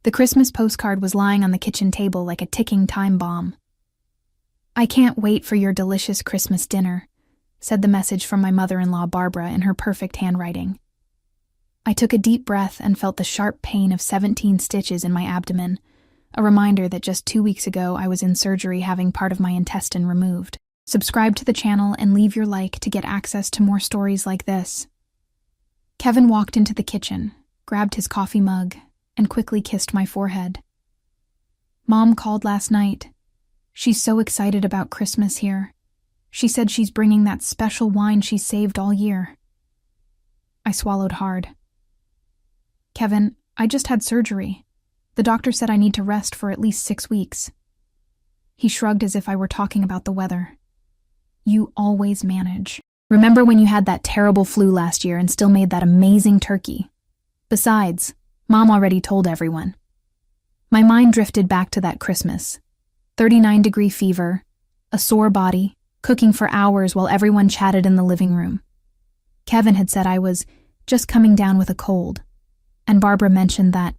The Christmas postcard was lying on the kitchen table like a ticking time bomb. "I can't wait for your delicious Christmas dinner," said the message from my mother-in-law Barbara in her perfect handwriting. I took a deep breath and felt the sharp pain of 17 stitches in my abdomen, a reminder that just 2 weeks ago I was in surgery having part of my intestine removed. Subscribe to the channel and leave your like to get access to more stories like this. Kevin walked into the kitchen, grabbed his coffee mug, and quickly kissed my forehead. "Mom called last night. She's so excited about Christmas here. She said she's bringing that special wine she saved all year." I swallowed hard. "Kevin, I just had surgery. The doctor said I need to rest for at least 6 weeks. He shrugged as if I were talking about the weather. "You always manage. Remember when you had that terrible flu last year and still made that amazing turkey? Besides, Mom already told everyone." My mind drifted back to that Christmas. 39-degree fever, a sore body, cooking for hours while everyone chatted in the living room. Kevin had said I was just coming down with a cold, and Barbara mentioned that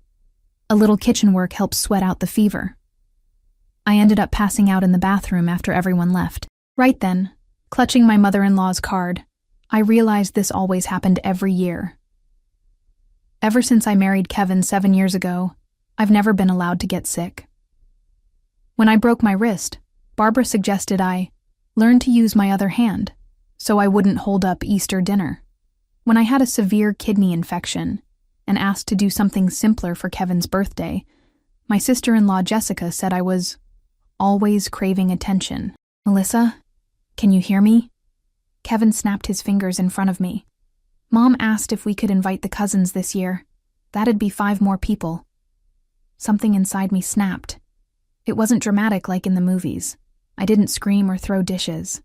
a little kitchen work helps sweat out the fever. I ended up passing out in the bathroom after everyone left. Right then, clutching my mother-in-law's card, I realized this always happened every year. Ever since I married Kevin 7 years ago, I've never been allowed to get sick. When I broke my wrist, Barbara suggested I learn to use my other hand so I wouldn't hold up Easter dinner. When I had a severe kidney infection and asked to do something simpler for Kevin's birthday, my sister-in-law Jessica said I was always craving attention. "Melissa, can you hear me?" Kevin snapped his fingers in front of me. "Mom asked if we could invite the cousins this year. That'd be 5 more people." Something inside me snapped. It wasn't dramatic like in the movies. I didn't scream or throw dishes.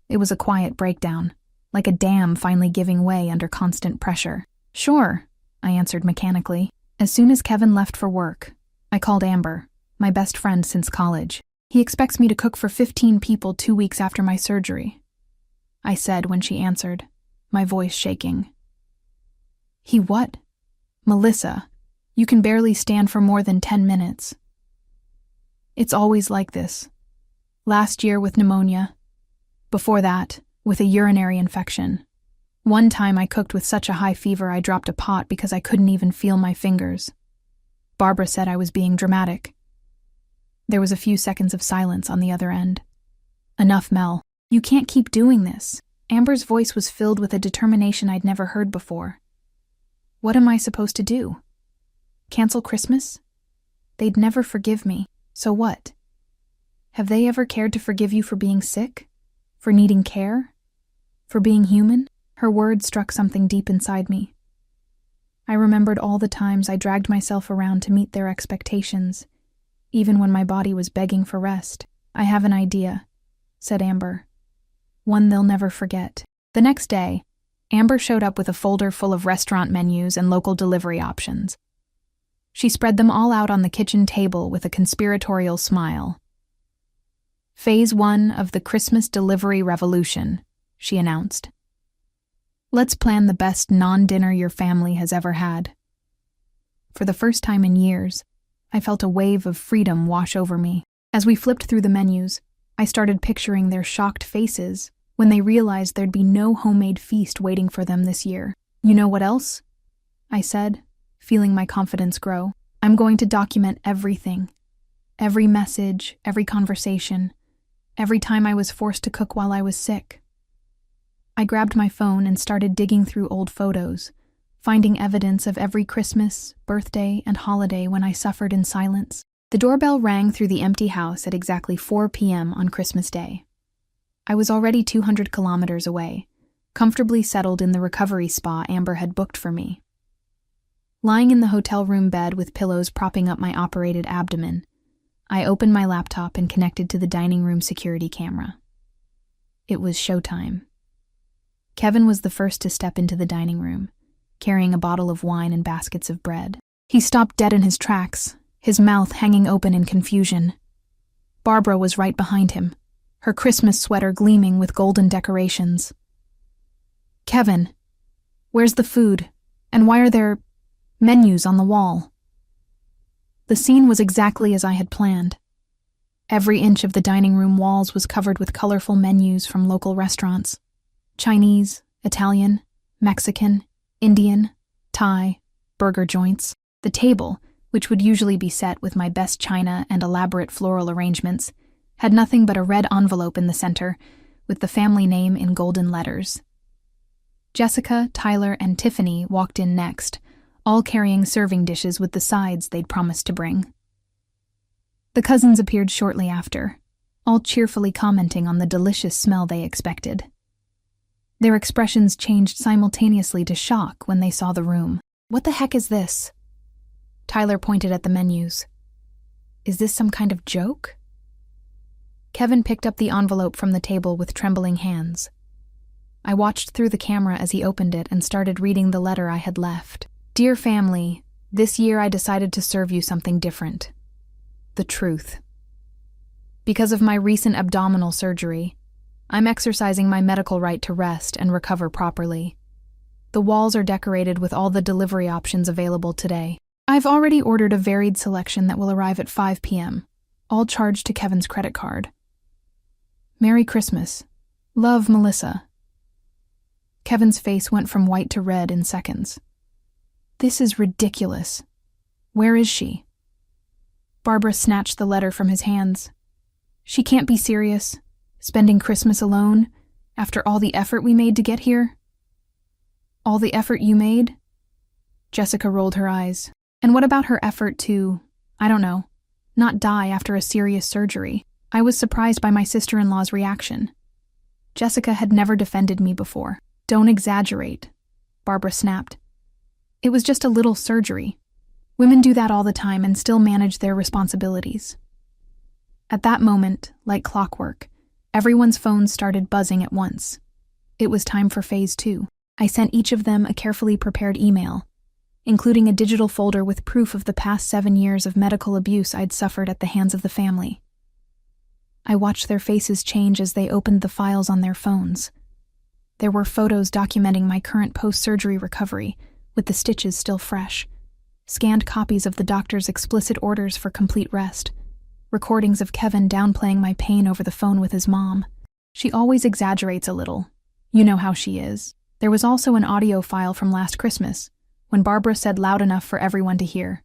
It was a quiet breakdown, like a dam finally giving way under constant pressure. "Sure," I answered mechanically. As soon as Kevin left for work, I called Amber, my best friend since college. "He expects me to cook for 15 people 2 weeks after my surgery," I said when she answered, my voice shaking. "He what?" "Melissa, you can barely stand for more than 10 minutes. It's always like this. Last year with pneumonia. Before that, with a urinary infection. One time I cooked with such a high fever I dropped a pot because I couldn't even feel my fingers. Barbara said I was being dramatic." There was a few seconds of silence on the other end. "Enough, Mel. You can't keep doing this." Amber's voice was filled with a determination I'd never heard before. "What am I supposed to do? Cancel Christmas? They'd never forgive me, so what? Have they ever cared to forgive you for being sick? For needing care? For being human?" Her words struck something deep inside me. I remembered all the times I dragged myself around to meet their expectations, even when my body was begging for rest. "I have an idea," said Amber. "One they'll never forget." The next day, Amber showed up with a folder full of restaurant menus and local delivery options. She spread them all out on the kitchen table with a conspiratorial smile. "Phase 1 of the Christmas delivery revolution," she announced. "Let's plan the best non-dinner your family has ever had." For the first time in years, I felt a wave of freedom wash over me. As we flipped through the menus, I started picturing their shocked faces when they realized there'd be no homemade feast waiting for them this year. "You know what else?" I said, feeling my confidence grow. "I'm going to document everything. Every message, every conversation, every time I was forced to cook while I was sick." I grabbed my phone and started digging through old photos, finding evidence of every Christmas, birthday, and holiday when I suffered in silence. The doorbell rang through the empty house at exactly 4 p.m. on Christmas Day. I was already 200 kilometers away, comfortably settled in the recovery spa Amber had booked for me. Lying in the hotel room bed with pillows propping up my operated abdomen, I opened my laptop and connected to the dining room security camera. It was showtime. Kevin was the first to step into the dining room, carrying a bottle of wine and baskets of bread. He stopped dead in his tracks, his mouth hanging open in confusion. Barbara was right behind him, her Christmas sweater gleaming with golden decorations. "Kevin, where's the food? And why are there menus on the wall?" The scene was exactly as I had planned. Every inch of the dining room walls was covered with colorful menus from local restaurants: Chinese, Italian, Mexican, Indian, Thai, burger joints. The table, which would usually be set with my best china and elaborate floral arrangements, had nothing but a red envelope in the center with the family name in golden letters. Jessica, Tyler, and Tiffany walked in next, all carrying serving dishes with the sides they'd promised to bring. The cousins appeared shortly after, all cheerfully commenting on the delicious smell they expected. Their expressions changed simultaneously to shock when they saw the room. "What the heck is this?" Tyler pointed at the menus. "Is this some kind of joke?" Kevin picked up the envelope from the table with trembling hands. I watched through the camera as he opened it and started reading the letter I had left. "Dear family, this year I decided to serve you something different. The truth. Because of my recent abdominal surgery, I'm exercising my medical right to rest and recover properly. The walls are decorated with all the delivery options available today. I've already ordered a varied selection that will arrive at 5 p.m., all charged to Kevin's credit card. Merry Christmas. Love, Melissa." Kevin's face went from white to red in seconds. "This is ridiculous. Where is she?" Barbara snatched the letter from his hands. "She can't be serious. Spending Christmas alone, after all the effort we made to get here?" "All the effort you made?" Jessica rolled her eyes. "And what about her effort to, I don't know, not die after a serious surgery?" I was surprised by my sister-in-law's reaction. Jessica had never defended me before. "Don't exaggerate," Barbara snapped. "It was just a little surgery. Women do that all the time and still manage their responsibilities." At that moment, like clockwork, everyone's phones started buzzing at once. It was time for phase 2. I sent each of them a carefully prepared email, including a digital folder with proof of the past 7 years of medical abuse I'd suffered at the hands of the family. I watched their faces change as they opened the files on their phones. There were photos documenting my current post-surgery recovery, with the stitches still fresh, scanned copies of the doctor's explicit orders for complete rest, recordings of Kevin downplaying my pain over the phone with his mom. She always exaggerates a little. You know how she is. There was also an audio file from last Christmas, when Barbara said loud enough for everyone to hear,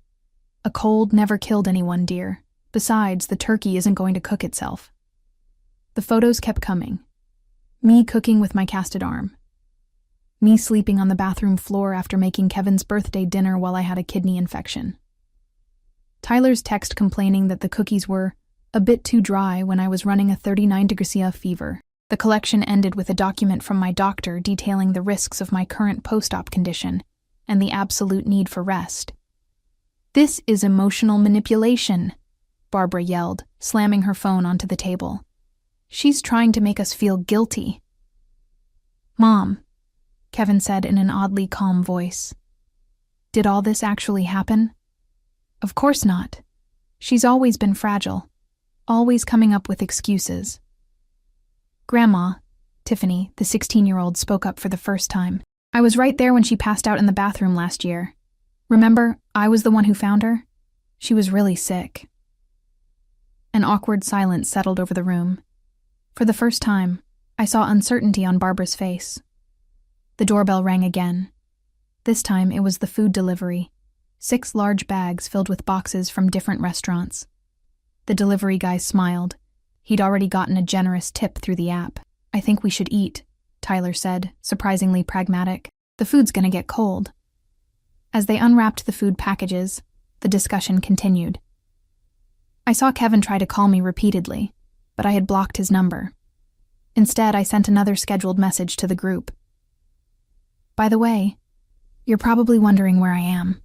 "A cold never killed anyone, dear. Besides, the turkey isn't going to cook itself." The photos kept coming. Me cooking with my casted arm. Me sleeping on the bathroom floor after making Kevin's birthday dinner while I had a kidney infection. Tyler's text complaining that the cookies were a bit too dry when I was running a 39°C fever. The collection ended with a document from my doctor detailing the risks of my current post-op condition and the absolute need for rest. "This is emotional manipulation," Barbara yelled, slamming her phone onto the table. "She's trying to make us feel guilty." "Mom," Kevin said in an oddly calm voice, "did all this actually happen?" "Of course not. She's always been fragile, always coming up with excuses." Grandma, Tiffany, the 16-year-old, spoke up for the first time. "I was right there when she passed out in the bathroom last year. Remember, I was the one who found her? She was really sick." An awkward silence settled over the room. For the first time, I saw uncertainty on Barbara's face. The doorbell rang again. This time it was the food delivery. 6 large bags filled with boxes from different restaurants. The delivery guy smiled. He'd already gotten a generous tip through the app. "I think we should eat," Tyler said, surprisingly pragmatic. "The food's gonna get cold." As they unwrapped the food packages, the discussion continued. I saw Kevin try to call me repeatedly, but I had blocked his number. Instead, I sent another scheduled message to the group. "By the way, you're probably wondering where I am.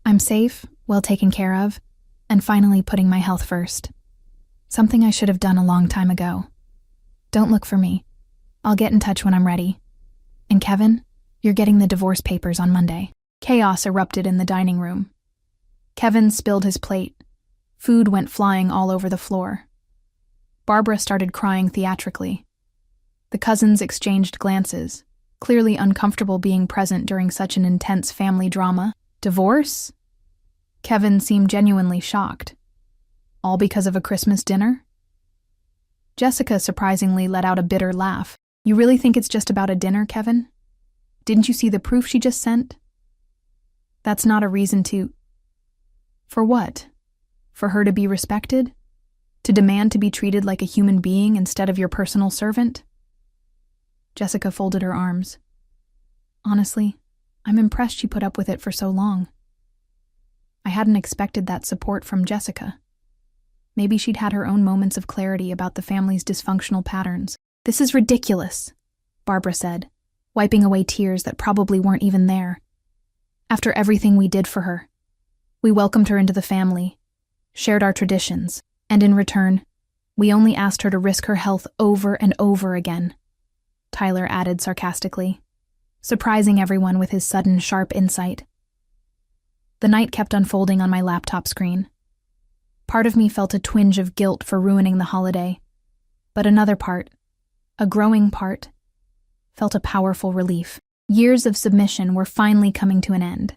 I'm safe, well taken care of, and finally putting my health first. Something I should have done a long time ago. Don't look for me. I'll get in touch when I'm ready. And Kevin, you're getting the divorce papers on Monday." Chaos erupted in the dining room. Kevin spilled his plate. Food went flying all over the floor. Barbara started crying theatrically. The cousins exchanged glances, clearly uncomfortable being present during such an intense family drama. "Divorce?" Kevin seemed genuinely shocked. All because of a Christmas dinner? Jessica surprisingly let out a bitter laugh. You really think it's just about a dinner, Kevin? Didn't you see the proof she just sent? That's not a reason to... For what? For her to be respected? To demand to be treated like a human being instead of your personal servant? Jessica folded her arms. Honestly, I'm impressed she put up with it for so long. I hadn't expected that support from Jessica. Maybe she'd had her own moments of clarity about the family's dysfunctional patterns. This is ridiculous, Barbara said, wiping away tears that probably weren't even there. After everything we did for her, we welcomed her into the family, shared our traditions, and in return, we only asked her to risk her health over and over again, Tyler added sarcastically, surprising everyone with his sudden, sharp insight. The night kept unfolding on my laptop screen. Part of me felt a twinge of guilt for ruining the holiday, but another part, a growing part, felt a powerful relief. Years of submission were finally coming to an end.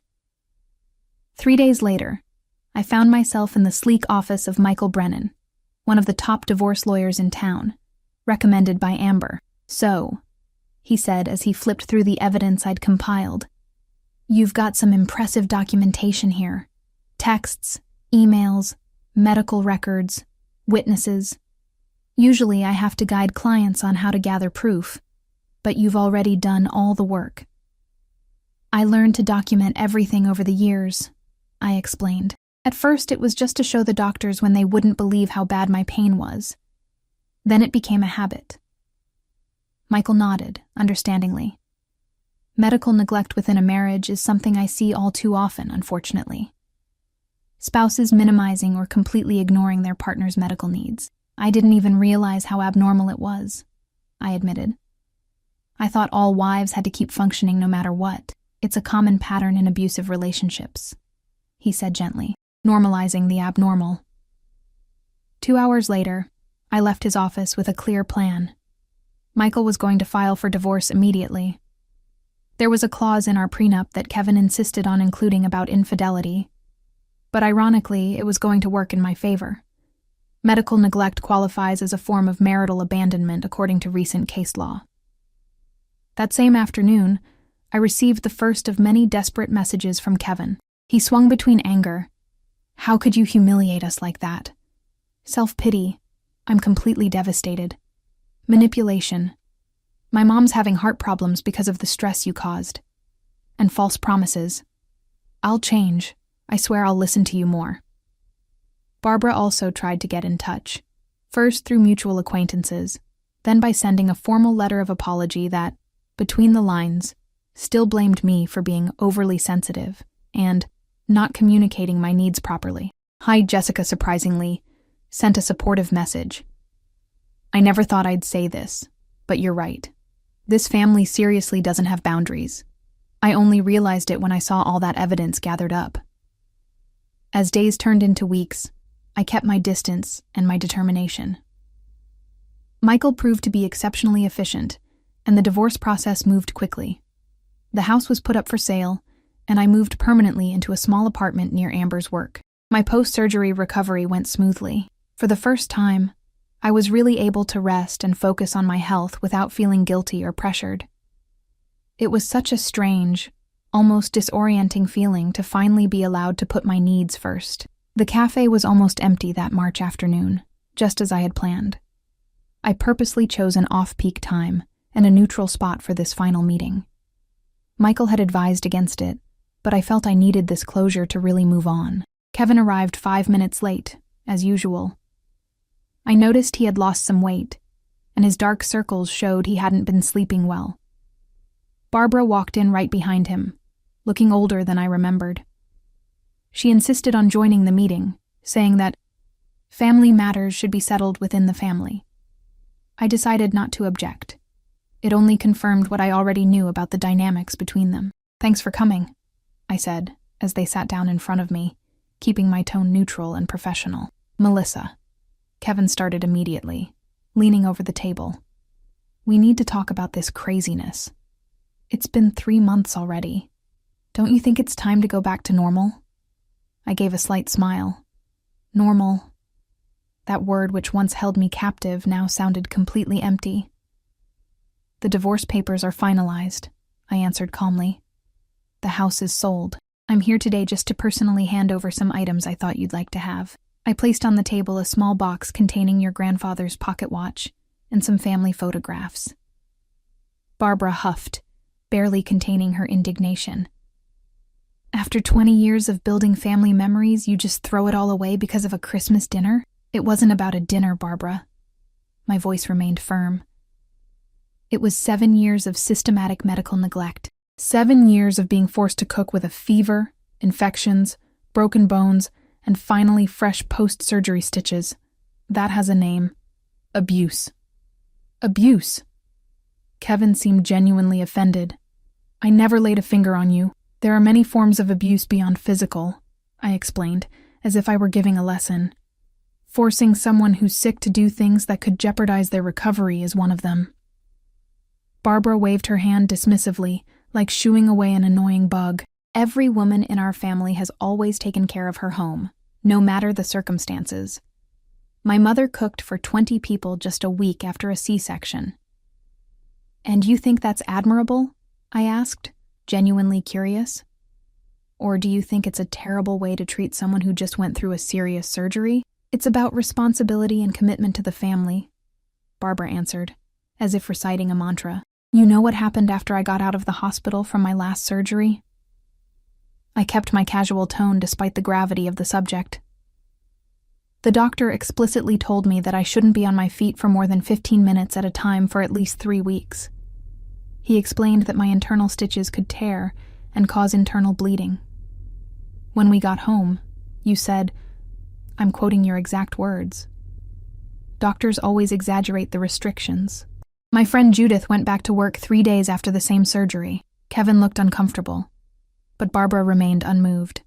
3 days later, I found myself in the sleek office of Michael Brennan, one of the top divorce lawyers in town, recommended by Amber. So, he said as he flipped through the evidence I'd compiled, you've got some impressive documentation here. Texts, emails, medical records, witnesses. Usually I have to guide clients on how to gather proof, but you've already done all the work. I learned to document everything over the years, I explained. At first it was just to show the doctors when they wouldn't believe how bad my pain was. Then it became a habit. Michael nodded, understandingly. Medical neglect within a marriage is something I see all too often, unfortunately. Spouses minimizing or completely ignoring their partner's medical needs. I didn't even realize how abnormal it was, I admitted. I thought all wives had to keep functioning no matter what. It's a common pattern in abusive relationships, he said gently, normalizing the abnormal. 2 hours later, I left his office with a clear plan. Michael was going to file for divorce immediately. There was a clause in our prenup that Kevin insisted on including about infidelity, but ironically, it was going to work in my favor. Medical neglect qualifies as a form of marital abandonment according to recent case law. That same afternoon, I received the first of many desperate messages from Kevin. He swung between anger. How could you humiliate us like that? Self-pity. I'm completely devastated. Manipulation. My mom's having heart problems because of the stress you caused. And false promises. I'll change. I swear I'll listen to you more. Barbara also tried to get in touch, first through mutual acquaintances, then by sending a formal letter of apology that, between the lines, still blamed me for being overly sensitive and not communicating my needs properly. Hi, Jessica surprisingly sent a supportive message. I never thought I'd say this, but you're right. This family seriously doesn't have boundaries. I only realized it when I saw all that evidence gathered up. As days turned into weeks, I kept my distance and my determination. Michael proved to be exceptionally efficient, and the divorce process moved quickly. The house was put up for sale, and I moved permanently into a small apartment near Amber's work. My post-surgery recovery went smoothly. For the first time, I was really able to rest and focus on my health without feeling guilty or pressured. It was such a strange, almost disorienting feeling to finally be allowed to put my needs first. The cafe was almost empty that March afternoon, just as I had planned. I purposely chose an off-peak time and a neutral spot for this final meeting. Michael had advised against it, but I felt I needed this closure to really move on. Kevin arrived 5 minutes late, as usual. I noticed he had lost some weight, and his dark circles showed he hadn't been sleeping well. Barbara walked in right behind him, looking older than I remembered. She insisted on joining the meeting, saying that family matters should be settled within the family. I decided not to object. It only confirmed what I already knew about the dynamics between them. Thanks for coming, I said, as they sat down in front of me, keeping my tone neutral and professional. Melissa. Kevin started immediately, leaning over the table. We need to talk about this craziness. It's been 3 months already. Don't you think it's time to go back to normal? I gave a slight smile. Normal. That word which once held me captive now sounded completely empty. The divorce papers are finalized, I answered calmly. The house is sold. I'm here today just to personally hand over some items I thought you'd like to have. I placed on the table a small box containing your grandfather's pocket watch and some family photographs. Barbara huffed, barely containing her indignation. After 20 years of building family memories, you just throw it all away because of a Christmas dinner? It wasn't about a dinner, Barbara. My voice remained firm. It was 7 years of systematic medical neglect. 7 years of being forced to cook with a fever, infections, broken bones, and finally fresh post-surgery stitches. That has a name. Abuse. Abuse. Kevin seemed genuinely offended. I never laid a finger on you. There are many forms of abuse beyond physical, I explained, as if I were giving a lesson. Forcing someone who's sick to do things that could jeopardize their recovery is one of them. Barbara waved her hand dismissively, like shooing away an annoying bug. Every woman in our family has always taken care of her home, no matter the circumstances. My mother cooked for 20 people just a week after a C-section. And you think that's admirable? I asked, genuinely curious. Or do you think it's a terrible way to treat someone who just went through a serious surgery? It's about responsibility and commitment to the family, Barbara answered, as if reciting a mantra. You know what happened after I got out of the hospital from my last surgery? I kept my casual tone despite the gravity of the subject. The doctor explicitly told me that I shouldn't be on my feet for more than 15 minutes at a time for at least 3 weeks. He explained that my internal stitches could tear and cause internal bleeding. When we got home, you said, I'm quoting your exact words, doctors always exaggerate the restrictions. My friend Judith went back to work 3 days after the same surgery. Kevin looked uncomfortable, but Barbara remained unmoved.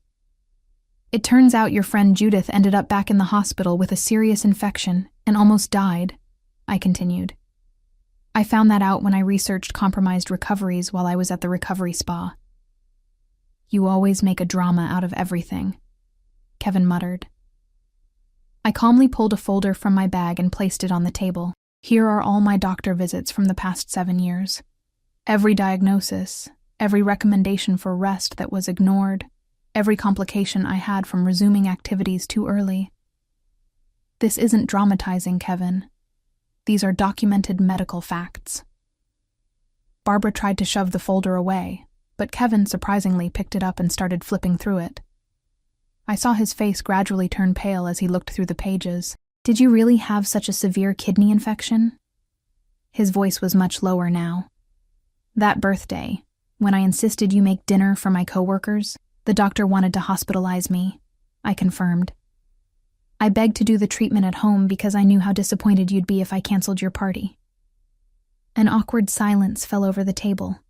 It turns out your friend Judith ended up back in the hospital with a serious infection and almost died, I continued. I found that out when I researched compromised recoveries while I was at the recovery spa. You always make a drama out of everything, Kevin muttered. I calmly pulled a folder from my bag and placed it on the table. Here are all my doctor visits from the past 7 years. Every diagnosis, every recommendation for rest that was ignored, every complication I had from resuming activities too early. This isn't dramatizing, Kevin. These are documented medical facts. Barbara tried to shove the folder away, but Kevin surprisingly picked it up and started flipping through it. I saw his face gradually turn pale as he looked through the pages. Did you really have such a severe kidney infection? His voice was much lower now. That birthday, when I insisted you make dinner for my coworkers, the doctor wanted to hospitalize me, I confirmed. I begged to do the treatment at home because I knew how disappointed you'd be if I canceled your party. An awkward silence fell over the table.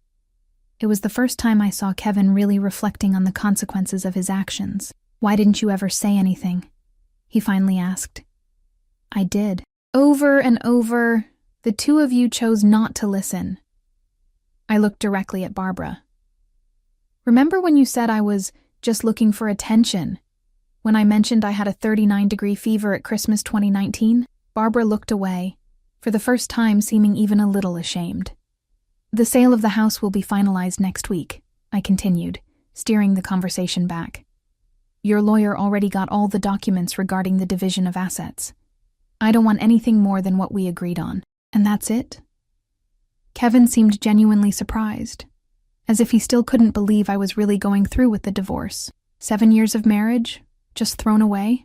It was the first time I saw Kevin really reflecting on the consequences of his actions. Why didn't you ever say anything? He finally asked. I did. Over and over, the two of you chose not to listen. I looked directly at Barbara. Remember when you said I was just looking for attention? When I mentioned I had a 39-degree fever at Christmas 2019, Barbara looked away, for the first time seeming even a little ashamed. The sale of the house will be finalized next week, I continued, steering the conversation back. Your lawyer already got all the documents regarding the division of assets. I don't want anything more than what we agreed on. And that's it? Kevin seemed genuinely surprised, as if he still couldn't believe I was really going through with the divorce. 7 years of marriage? Just thrown away?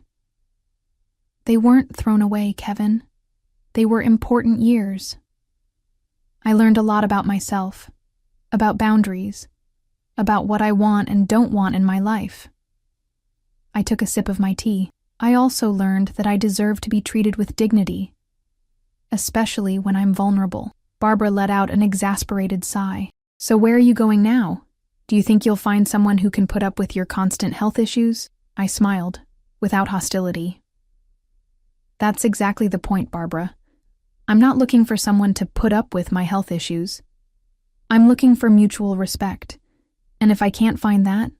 They weren't thrown away, Kevin. They were important years. I learned a lot about myself, about boundaries, about what I want and don't want in my life. I took a sip of my tea. I also learned that I deserve to be treated with dignity, especially when I'm vulnerable. Barbara let out an exasperated sigh. So where are you going now? Do you think you'll find someone who can put up with your constant health issues? I smiled, without hostility. That's exactly the point, Barbara. I'm not looking for someone to put up with my health issues. I'm looking for mutual respect, and if I can't find that,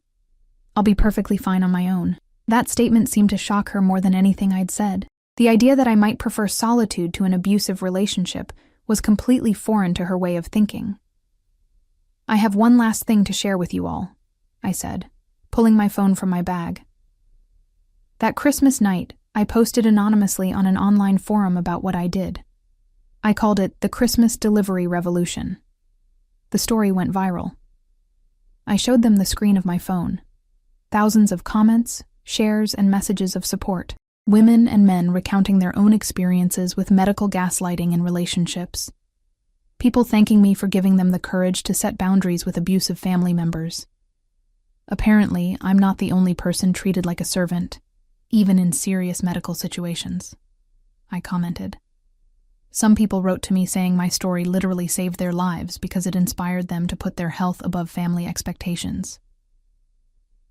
I'll be perfectly fine on my own. That statement seemed to shock her more than anything I'd said. The idea that I might prefer solitude to an abusive relationship was completely foreign to her way of thinking. "I have one last thing to share with you all," I said, pulling my phone from my bag. That Christmas night, I posted anonymously on an online forum about what I did. I called it the Christmas Delivery Revolution. The story went viral. I showed them the screen of my phone. Thousands of comments, shares, and messages of support. Women and men recounting their own experiences with medical gaslighting in relationships. People thanking me for giving them the courage to set boundaries with abusive family members. Apparently, I'm not the only person treated like a servant, even in serious medical situations, I commented. Some people wrote to me saying my story literally saved their lives because it inspired them to put their health above family expectations.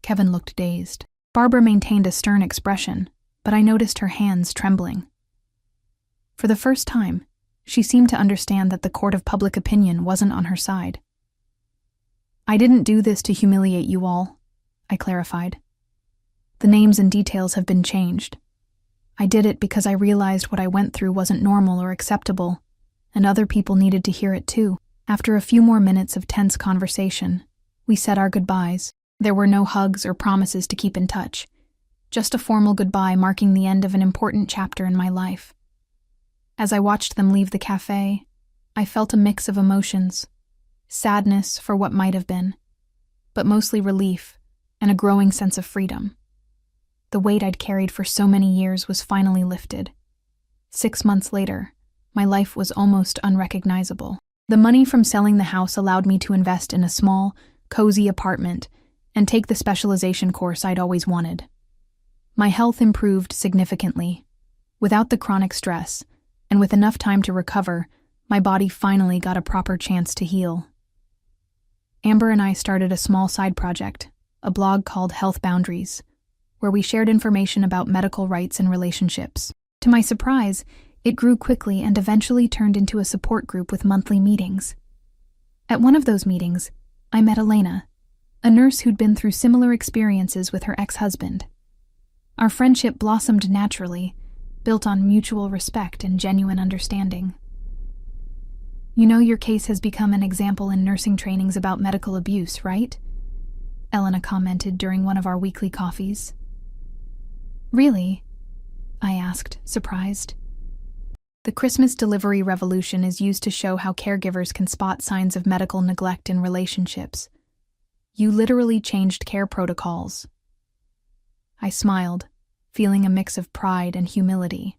Kevin looked dazed. Barbara maintained a stern expression, but I noticed her hands trembling. For the first time, she seemed to understand that the court of public opinion wasn't on her side. "I didn't do this to humiliate you all," I clarified. "The names and details have been changed. I did it because I realized what I went through wasn't normal or acceptable, and other people needed to hear it too." After a few more minutes of tense conversation, we said our goodbyes. There were no hugs or promises to keep in touch, just a formal goodbye marking the end of an important chapter in my life. As I watched them leave the cafe, I felt a mix of emotions: sadness for what might have been, but mostly relief and a growing sense of freedom. The weight I'd carried for so many years was finally lifted. 6 months later, my life was almost unrecognizable. The money from selling the house allowed me to invest in a small, cozy apartment and take the specialization course I'd always wanted. My health improved significantly. Without the chronic stress, and with enough time to recover, my body finally got a proper chance to heal. Amber and I started a small side project, a blog called Health Boundaries, where we shared information about medical rights and relationships. To my surprise, it grew quickly and eventually turned into a support group with monthly meetings. At one of those meetings, I met Elena, a nurse who'd been through similar experiences with her ex-husband. Our friendship blossomed naturally, built on mutual respect and genuine understanding. "You know your case has become an example in nursing trainings about medical abuse, right?" Elena commented during one of our weekly coffees. "Really?" I asked, surprised. The Christmas Delivery Revolution is used to show how caregivers can spot signs of medical neglect in relationships. You literally changed care protocols. I smiled, feeling a mix of pride and humility.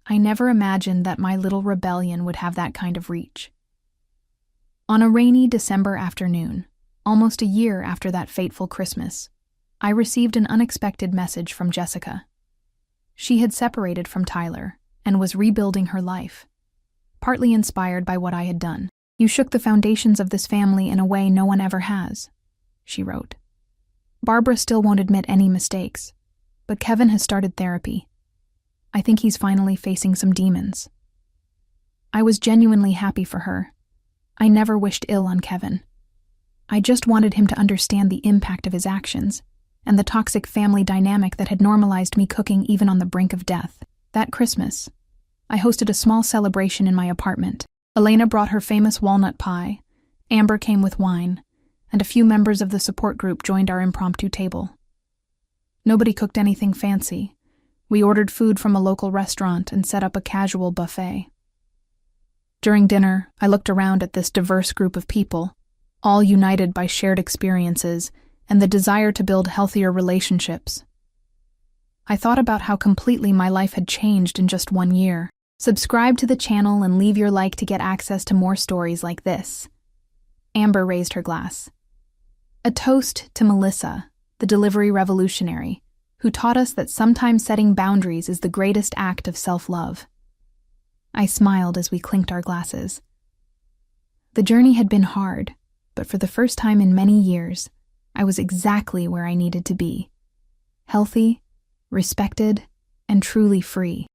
I never imagined that my little rebellion would have that kind of reach. On a rainy December afternoon, almost a year after that fateful Christmas, I received an unexpected message from Jessica. She had separated from Tyler and was rebuilding her life, partly inspired by what I had done. "You shook the foundations of this family in a way no one ever has," she wrote. "Barbara still won't admit any mistakes, but Kevin has started therapy. I think he's finally facing some demons." I was genuinely happy for her. I never wished ill on Kevin. I just wanted him to understand the impact of his actions and the toxic family dynamic that had normalized me cooking even on the brink of death. That Christmas, I hosted a small celebration in my apartment. Elena brought her famous walnut pie, Amber came with wine, and a few members of the support group joined our impromptu table. Nobody cooked anything fancy. We ordered food from a local restaurant and set up a casual buffet. During dinner, I looked around at this diverse group of people, all united by shared experiences and the desire to build healthier relationships. I thought about how completely my life had changed in just 1 year. Subscribe to the channel and leave your like to get access to more stories like this. Amber raised her glass. A toast to Melissa, the delivery revolutionary, who taught us that sometimes setting boundaries is the greatest act of self-love. I smiled as we clinked our glasses. The journey had been hard, but for the first time in many years, I was exactly where I needed to be. Healthy, respected, and truly free.